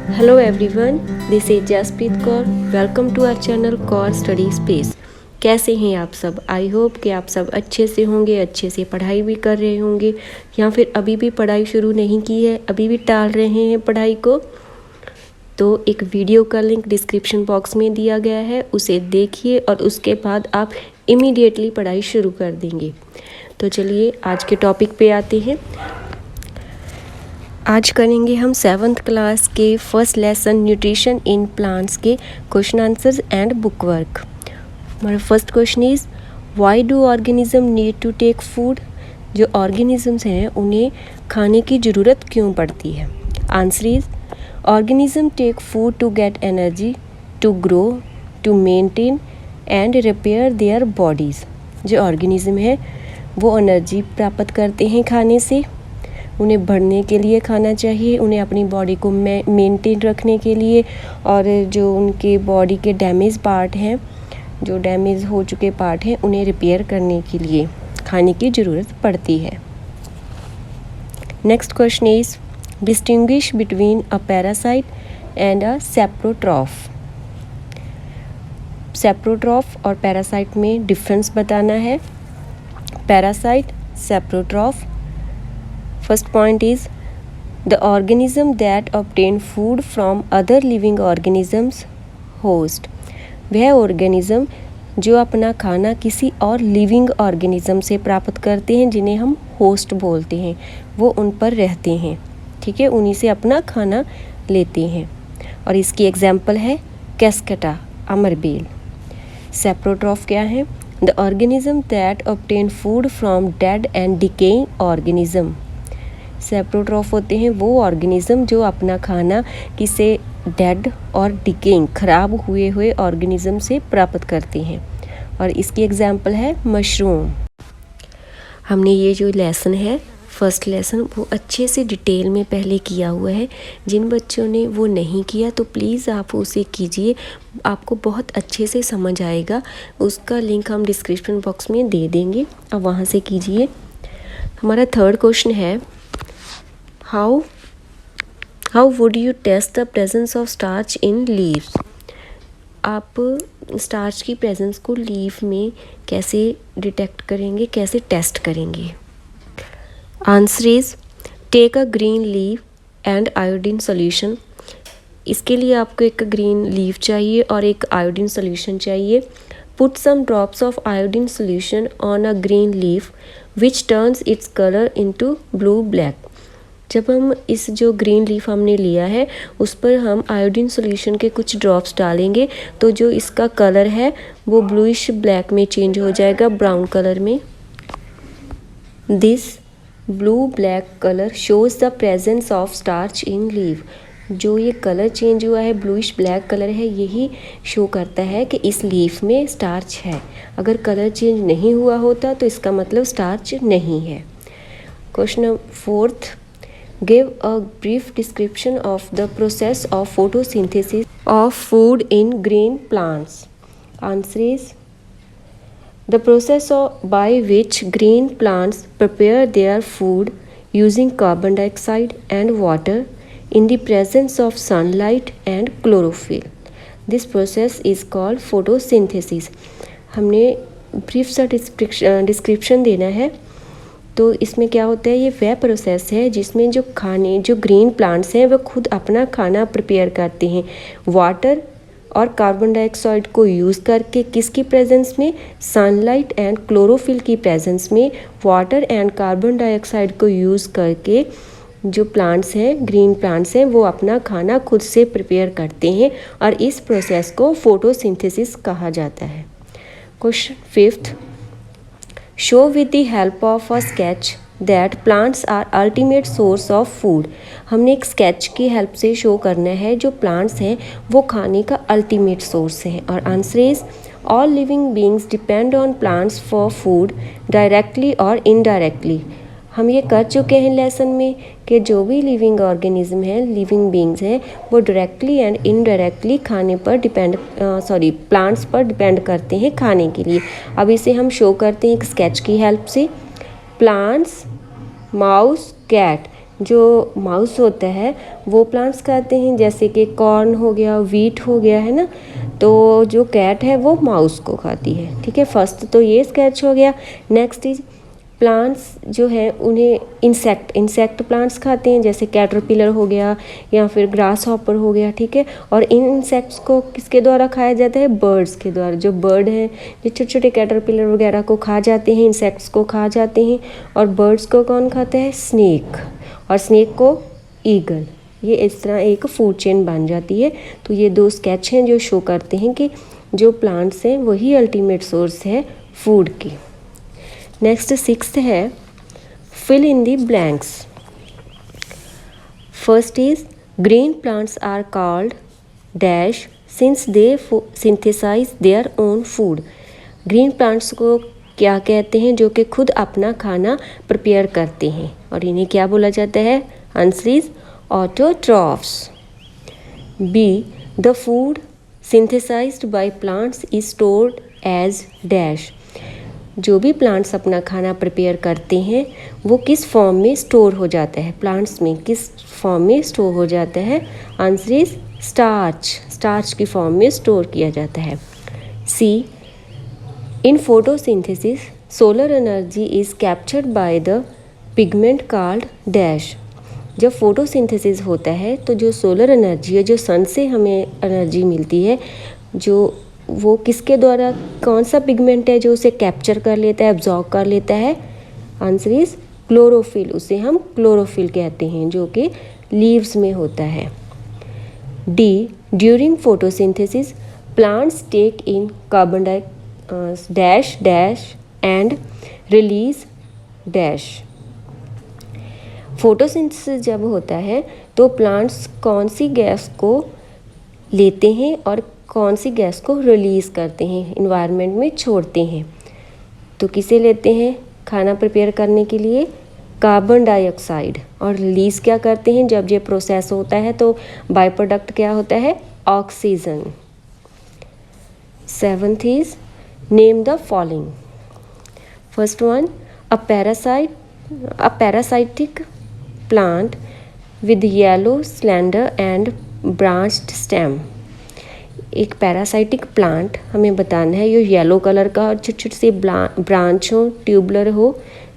Hello everyone, this is Jaspreet Kaur. Welcome to our channel Kaur Study Space. कैसे हैं आप सब? I hope कि आप सब अच्छे से होंगे, अच्छे से पढ़ाई भी कर रहे होंगे या फिर अभी भी पढ़ाई शुरू नहीं की है, अभी भी टाल रहे हैं पढ़ाई को। तो एक वीडियो का लिंक डिस्क्रिप्शन बॉक्स में दिया गया है, उसे देखिए और उसके बाद आप इमीडिएटली पढ़ाई शुरू कर देंगे। तो चलिए आज के टॉपिक पे आते हैं। आज करेंगे हम 7th क्लास के first lesson nutrition in plants के question answers and book work. हमारा first question is why do organism need to take food. जो ऑर्गेनिजम्स हैं उन्हें खाने की ज़रूरत क्यों पड़ती है? Answer is organism take food to get energy, to grow, to maintain and repair their bodies. जो ऑर्गेनिज्म है वो एनर्जी प्राप्त करते हैं खाने से, उन्हें बढ़ने के लिए खाना चाहिए, उन्हें अपनी बॉडी को मेंटेन रखने के लिए, और जो उनके बॉडी के डैमेज पार्ट हैं, जो डैमेज हो चुके पार्ट हैं, उन्हें रिपेयर करने के लिए खाने की ज़रूरत पड़ती है। Next question is distinguish between a parasite and a saprotroph. Saprotroph और पैरासाइट में डिफरेंस बताना है। Parasite, saprotroph. First point is the organism that obtain food from other living organisms host। वह ऑर्गेनिज्म जो अपना खाना किसी और लिविंग ऑर्गेनिज्म से प्राप्त करते हैं, जिन्हें हम होस्ट बोलते हैं, वो उन पर रहते हैं, ठीक है, उन्हीं से अपना खाना लेते हैं। और इसकी एग्जाम्पल है कैस्केटा, अमरबेल। सेप्रोट्रॉफ क्या है? The organism that obtain food from dead and decaying organism. Saprotroph होते हैं वो ऑर्गेनिज्म जो अपना खाना किसी डेड और डिकेइंग, खराब हुए ऑर्गेनिज्म से प्राप्त करते हैं। और इसकी एग्जांपल है मशरूम। हमने ये जो लेसन है, फर्स्ट लेसन, वो अच्छे से डिटेल में पहले किया हुआ है। जिन बच्चों ने वो नहीं किया तो प्लीज़ आप उसे कीजिए, आपको बहुत अच्छे से समझ आएगा। उसका लिंक हम डिस्क्रिप्शन बॉक्स में दे देंगे, अब वहाँ से कीजिए। हमारा थर्ड क्वेश्चन है How would you test the presence of starch in leaves? आप स्टार्च की प्रेजेंस को लीफ में कैसे डिटेक्ट करेंगे, कैसे टेस्ट करेंगे? Answer is take a green leaf and iodine solution. इसके लिए आपको एक ग्रीन लीफ चाहिए और एक आयोडीन सोल्यूशन चाहिए। Put some drops of iodine solution on a green leaf which turns its colour into blue black. जब हम इस जो ग्रीन लीफ हमने लिया है उस पर हम आयोडीन सॉल्यूशन के कुछ ड्रॉप्स डालेंगे तो जो इसका कलर है वो ब्लूइश ब्लैक में चेंज हो जाएगा, ब्राउन कलर में। This blue black colour shows the presence of starch in leaf. जो ये कलर चेंज हुआ है, ब्लूइश ब्लैक कलर है, यही शो करता है कि इस लीफ में स्टार्च है। अगर कलर चेंज नहीं हुआ होता तो इसका मतलब स्टार्च नहीं है। Question fourth, give a brief description of the process of photosynthesis of food in green plants. Answer is the process by which green plants prepare their food using carbon dioxide and water in the presence of sunlight and chlorophyll. This process is called photosynthesis. हमने brief सा description देना है। तो इसमें क्या होता है, ये वह प्रोसेस है जिसमें जो ग्रीन प्लांट्स हैं वो खुद अपना खाना प्रिपेयर करते हैं वाटर और कार्बन डाइऑक्साइड को यूज़ करके। किसकी प्रेजेंस में? सनलाइट एंड क्लोरोफिल की प्रेजेंस में वाटर एंड कार्बन डाइऑक्साइड को यूज़ करके जो प्लांट्स हैं, ग्रीन प्लांट्स हैं, वो अपना खाना खुद से प्रिपेयर करते हैं और इस प्रोसेस को फोटोसिंथेसिस कहा जाता है। Question fifth, show with the help of a sketch that plants are ultimate source of food। हमने एक स्केच की हेल्प से शो करना है जो प्लांट्स हैं वो खाने का अल्टीमेट सोर्स है। और answer is all living beings depend on plants for food directly और इनडायरेक्टली। हम ये कर चुके हैं लेसन में कि जो भी लिविंग ऑर्गेनिज्म है, लिविंग बींग्स हैं, वो डायरेक्टली एंड इनडायरेक्टली खाने पर प्लांट्स पर डिपेंड करते हैं खाने के लिए। अब इसे हम शो करते हैं एक स्केच की हेल्प से। प्लांट्स, माउस, कैट, जो माउस होता है वो प्लांट्स खाते हैं, जैसे कि कॉर्न हो गया, व्हीट हो गया, है ना। तो जो कैट है वो माउस को खाती है, ठीक है। फर्स्ट तो ये स्केच हो गया। नेक्स्ट इज प्लांट्स जो है उन्हें इंसेक्ट प्लांट्स खाते हैं, जैसे कैटरपिलर हो गया या फिर ग्रास हॉपर हो गया, ठीक है। और इन इंसेक्ट्स को किसके द्वारा खाया जाता है? बर्ड्स के द्वारा। जो बर्ड हैं जो छोटे छोटे कैटरपिलर वगैरह को खा जाते हैं, इंसेक्ट्स को खा जाते हैं। और बर्ड्स को कौन खाता है? स्नेक। और स्नेक को ईगल। ये इस तरह एक फूड चेन बन जाती है। तो ये दो स्केच हैं जो शो करते हैं कि जो प्लांट्स हैं वही अल्टीमेट सोर्स है फूड की। नेक्स्ट सिक्स्थ है fill in the blanks. First is green plants are called dash since they synthesise their own food. Green plants को क्या कहते हैं? जो कि खुद अपना खाना प्रिपेयर करते हैं, और इन्हें क्या बोला जाता है? Answer is autotrophs. B the food synthesised by plants is stored as dash. जो भी प्लांट्स अपना खाना प्रिपेयर करते हैं वो किस फॉर्म में स्टोर हो जाता है? प्लांट्स में किस फॉर्म में स्टोर हो जाता है? आंसर इज स्टार्च की फॉर्म में स्टोर किया जाता है। C in photosynthesis solar energy is captured by the pigment called dash. जब फोटोसिंथेसिस होता है तो जो सोलर एनर्जी है, जो सन से हमें एनर्जी मिलती है, जो वो किसके द्वारा, कौन सा पिगमेंट है जो उसे कैप्चर कर लेता है, एब्जॉर्ब कर लेता है? Answer is chlorophyll. उसे हम क्लोरोफिल कहते हैं, जो कि लीव्स में होता है। D during photosynthesis plants take in carbon dash dash and release dash. Photosynthesis जब होता है तो प्लांट्स कौन सी गैस को लेते हैं और कौन सी गैस को रिलीज़ करते हैं, इन्वायरमेंट में छोड़ते हैं? तो किसे लेते हैं खाना प्रिपेयर करने के लिए? Carbon dioxide. और रिलीज़ क्या करते हैं? जब ये प्रोसेस होता है तो बाय प्रोडक्ट क्या होता है? Oxygen. Seventh is name the following. First one a parasitic plant with yellow slender and branched stem. एक पैरासाइटिक प्लांट हमें बताना है, ये येलो कलर का और छोटे छोटे से ब्रांच हो, ट्यूबलर हो,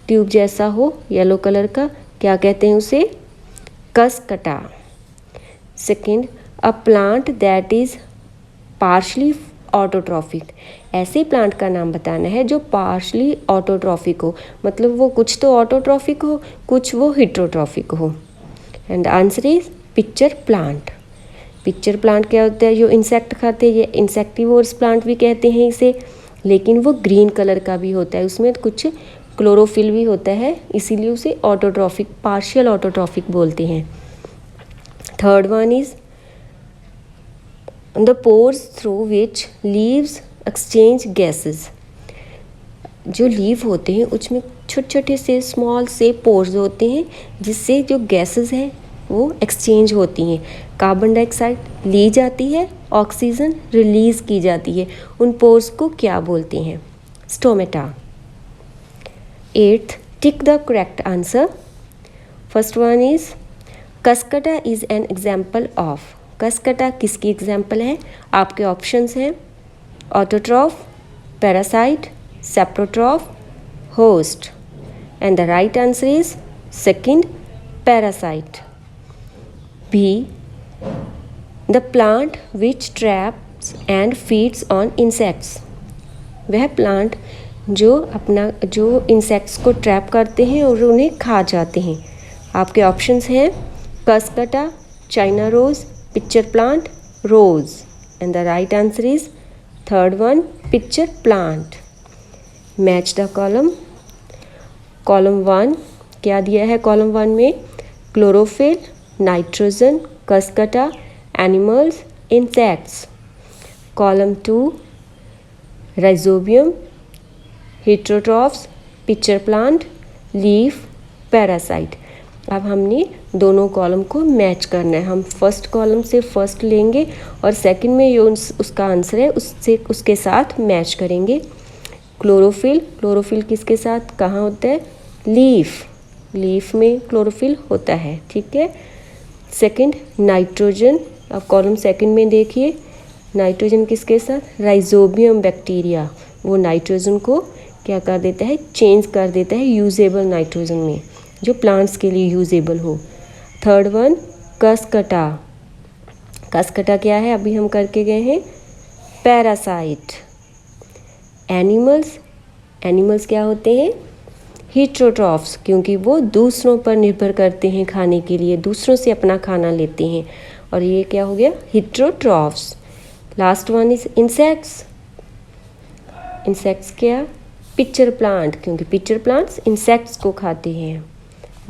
ट्यूब जैसा हो, येलो कलर का, क्या कहते हैं उसे? Cuscuta. Second a plant that is partially autotrophic. ऐसे प्लांट का नाम बताना है जो पार्शली ऑटोट्रॉफिक हो, मतलब वो कुछ तो ऑटोट्रॉफिक हो, कुछ वो हिट्रोट्रॉफिक हो। And answer is pitcher plant. Pitcher plant क्या होता है? जो इंसेक्ट खाते हैं, ये इंसेक्टिवोर्स प्लांट भी कहते हैं इसे, लेकिन वो ग्रीन कलर का भी होता है, उसमें कुछ क्लोरोफिल भी होता है, इसीलिए उसे ऑटोट्रॉफिक, पार्शियल ऑटोट्रॉफिक बोलते हैं। Third one is the pores through which leaves exchange gases. जो लीव होते हैं उसमें छोटे छोटे से स्मॉल से पोर्स होते हैं जिससे जो गैसेस हैं वो एक्सचेंज होती हैं। कार्बन डाइऑक्साइड ली जाती है, ऑक्सीजन रिलीज़ की जाती है। उन पोर्स को क्या बोलते हैं? Stomata. Eighth tick the correct answer. First one is cuscuta is an example of. Cuscuta किसकी एग्जाम्पल है? आपके ऑप्शंस हैं autotroph, parasite, saprotroph, host. And the right answer is second, parasite. B the plant which traps and feeds on insects. वह plant जो insects को trap करते हैं और उन्हें खा जाते हैं। आपके ऑप्शंस हैं cuscuta, China rose, pitcher plant, rose. And the right answer is third one, pitcher plant. Match the column. Column 1 क्या दिया है? कॉलम 1 में chlorophyll, nitrogen, cuscuta, animals, insects. Column 2 rhizobium, heterotrophs, pitcher plant, leaf, parasite. अब हमने दोनों column को match करना है। हम फर्स्ट कॉलम से फर्स्ट लेंगे और सेकंड में ये उसका आंसर है उसके साथ मैच करेंगे। क्लोरोफिल किसके साथ कहाँ होता है? लीफ। लीफ में क्लोरोफिल होता है, ठीक है। सेकंड नाइट्रोजन, अब कॉलम सेकंड में देखिए, नाइट्रोजन किसके साथ, राइजोबियम बैक्टीरिया, वो नाइट्रोजन को क्या कर देता है, चेंज कर देता है यूजेबल नाइट्रोजन में, जो प्लांट्स के लिए यूजेबल हो। थर्ड वन कसकटा, कसकटा क्या है, अभी हम करके गए हैं, पैरासाइट। एनिमल्स, एनिमल्स क्या होते हैं, हीट्रोट्रॉफ्स, क्योंकि वो दूसरों पर निर्भर करते हैं खाने के लिए, दूसरों से अपना खाना लेते हैं, और ये क्या हो गया, heterotrophs. Last one is insects, insects क्या, पिक्चर प्लांट, क्योंकि पिक्चर प्लांट्स इंसेक्ट्स को खाते हैं।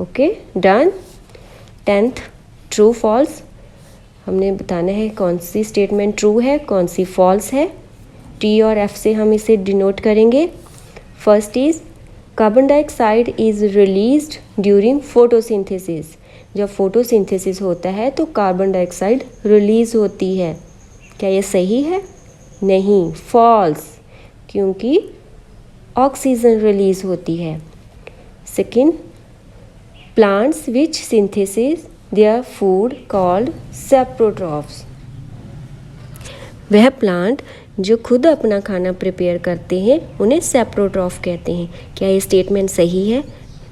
Okay done. 10th true false, हमने बताना है कौन सी स्टेटमेंट ट्रू है, कौन सी फॉल्स है। टी और एफ से हम इसे डिनोट करेंगे। First is carbon dioxide is released during photosynthesis, जब फोटोसिंथेसिस होता है तो कार्बन डाइऑक्साइड रिलीज होती है, क्या ये सही है, नहीं, फॉल्स, क्योंकि ऑक्सीजन रिलीज होती है। Second, plants which synthesis their food called saprotrophs, वह प्लांट जो खुद अपना खाना प्रिपेयर करते हैं उन्हें सेप्रोट्रॉफ कहते हैं, क्या ये स्टेटमेंट सही है,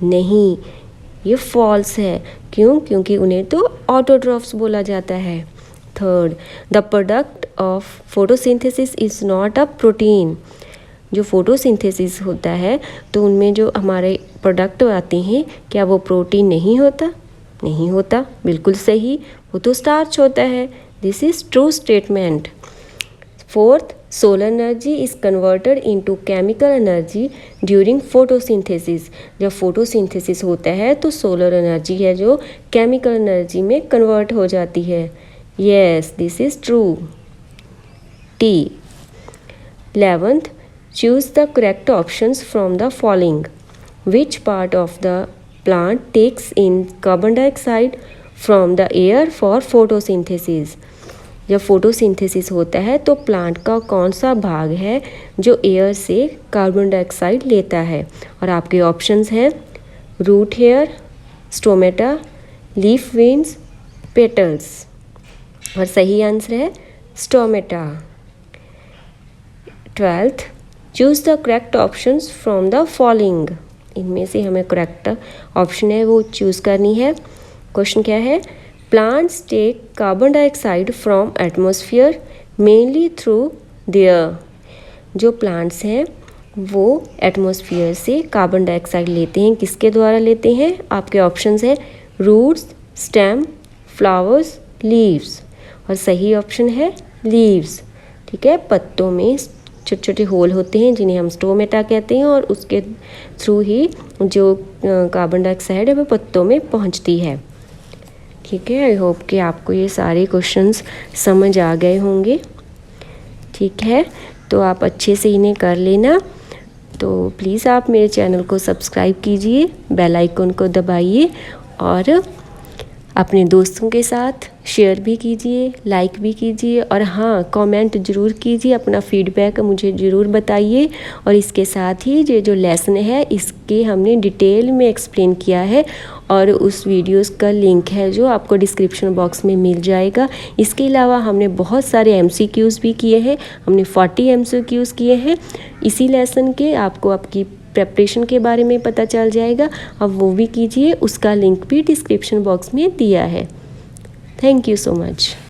नहीं, ये फॉल्स है, क्यों, क्योंकि उन्हें तो ऑटोट्रॉफ्स बोला जाता है। Third, the product of photosynthesis is not a protein, जो फोटोसिंथेसिस होता है तो उनमें जो हमारे प्रोडक्ट आते हैं क्या वो प्रोटीन नहीं होता, नहीं होता, बिल्कुल सही, वो तो स्टार्च होता है। This is true statement. Fourth, solar energy is converted into chemical energy during photosynthesis, जब फोटोसिंथेसिस होता है तो सोलर एनर्जी है जो केमिकल एनर्जी में कन्वर्ट हो जाती है। Yes, this is true. T. 11th, choose the correct options from the following. Which part of the plant takes in carbon dioxide from the air for photosynthesis? जब photosynthesis होता है तो plant का कौन सा भाग है जो एयर से कार्बन डाइऑक्साइड लेता है, और आपके ऑप्शंस हैं root hair, stomata, leaf veins, petals, और सही आंसर है stomata. 12th, choose the correct options from the following, इनमें से हमें करेक्ट ऑप्शन है वो चूज़ करनी है। क्वेश्चन क्या है, plants take carbon dioxide from atmosphere mainly through their, जो प्लांट्स हैं वो एटमॉस्फेयर से कार्बन डाइऑक्साइड लेते हैं, किसके द्वारा लेते हैं, आपके ऑप्शंस हैं रूट्स, स्टेम, फ्लावर्स, लीव्स, और सही ऑप्शन है लीव्स, ठीक है। पत्तों में छोटे छोटे होल होते हैं जिन्हें हम स्टोमेटा कहते हैं, और उसके थ्रू ही जो कार्बन डाइऑक्साइड है वो पत्तों में पहुंचती है, ठीक है। आई होप कि आपको ये सारे क्वेश्चंस समझ आ गए होंगे, ठीक है, तो आप अच्छे से इन्हें कर लेना। तो प्लीज़ आप मेरे चैनल को सब्सक्राइब कीजिए, बेल आइकन को दबाइए, और अपने दोस्तों के साथ शेयर भी कीजिए, लाइक भी कीजिए, और हाँ, कमेंट ज़रूर कीजिए, अपना फीडबैक मुझे ज़रूर बताइए। और इसके साथ ही ये जो लेसन है इसके हमने डिटेल में एक्सप्लेन किया है, और उस वीडियोस का लिंक है जो आपको डिस्क्रिप्शन बॉक्स में मिल जाएगा। इसके अलावा हमने बहुत सारे MCQs भी किए हैं, हमने 40 MCQs किए हैं इसी लेसन के, आपको आपकी प्रेपरेशन के बारे में पता चल जाएगा, अब वो भी कीजिए, उसका लिंक भी डिस्क्रिप्शन बॉक्स में दिया है। Thank you so much.